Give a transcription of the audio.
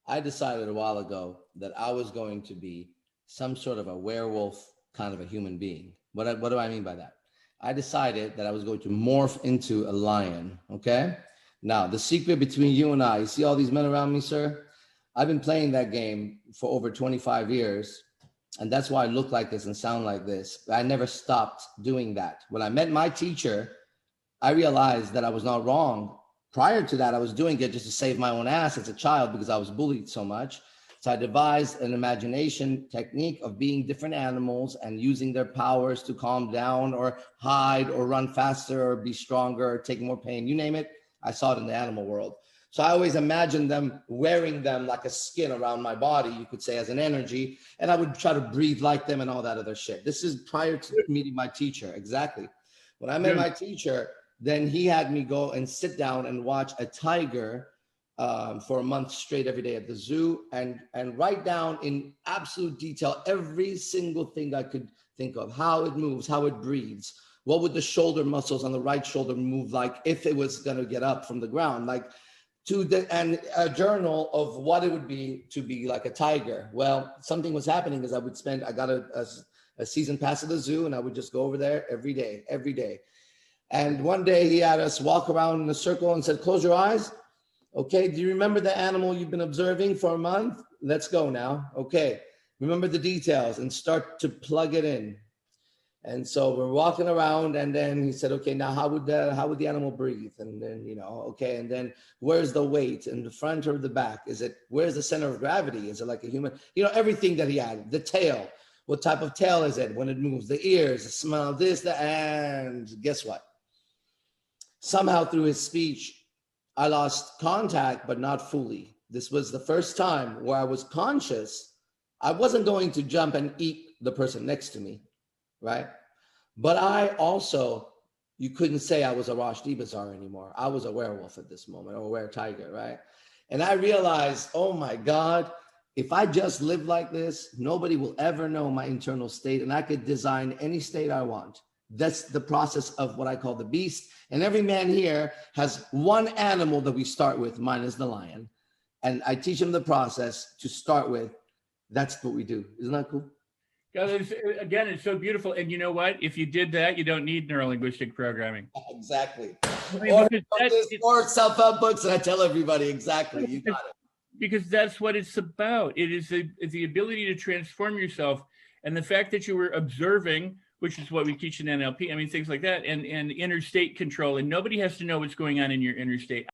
I decided a while ago that I was going to be some sort of a werewolf kind of a human being. What do I mean by that? I decided that I was going to morph into a lion, okay? Now, the secret between you and I, you see all these men around me, sir? I've been playing that game for over 25 years, and that's why I look like this and sound like this. I never stopped doing that. When I met my teacher, I realized that I was not wrong. Prior to that, I was doing it just to save my own ass as a child because I was bullied so much. So I devised an imagination technique of being different animals and using their powers to calm down or hide or run faster or be stronger or take more pain. You name it, I saw it in the animal world. So I always imagined them wearing them like a skin around my body, you could say, as an energy. And I would try to breathe like them and all that other shit. This is prior to meeting my teacher. Exactly. When I met my teacher, then he had me go and sit down and watch a tiger for a month straight every day at the zoo and write down in absolute detail every single thing I could think of, how it moves, how it breathes. What would the shoulder muscles on the right shoulder move like if it was going to get up from the ground? Like and a journal of what it would be to be like a tiger. Well, something was happening as I got a season pass at the zoo and I would just go over there every day. And one day he had us walk around in a circle and said, close your eyes. Okay, do you remember the animal you've been observing for a month? Let's go now. Okay, remember the details and start to plug it in. And so we're walking around and then he said, okay, now how would the animal breathe? And then, okay, and then where's the weight, in the front or the back? Where's the center of gravity? Is it like a human? Everything that he had, the tail, what type of tail is it when it moves, the ears, the smell, this, and guess what? Somehow through his speech, I lost contact, but not fully. This was the first time where I was conscious. I wasn't going to jump and eat the person next to me, right? But I also, you couldn't say I was Arash Dibazar anymore. I was a werewolf at this moment, or a weretiger, right? And I realized, oh my God, if I just live like this, nobody will ever know my internal state, and I could design any state I want. That's the process of what I call the beast. And every man here has one animal that we start with. Mine is the lion. And I teach them the process to start with. That's what we do. Isn't that cool? Again, it's so beautiful. And you know what? If you did that, you don't need neurolinguistic programming. Exactly. Or self-help books, and I tell everybody, exactly. You got it. Because that's what it's about. It is the ability to transform yourself. And the fact that you were observing, which is what we teach in NLP, things like that, and inner state control. And nobody has to know what's going on in your inner state.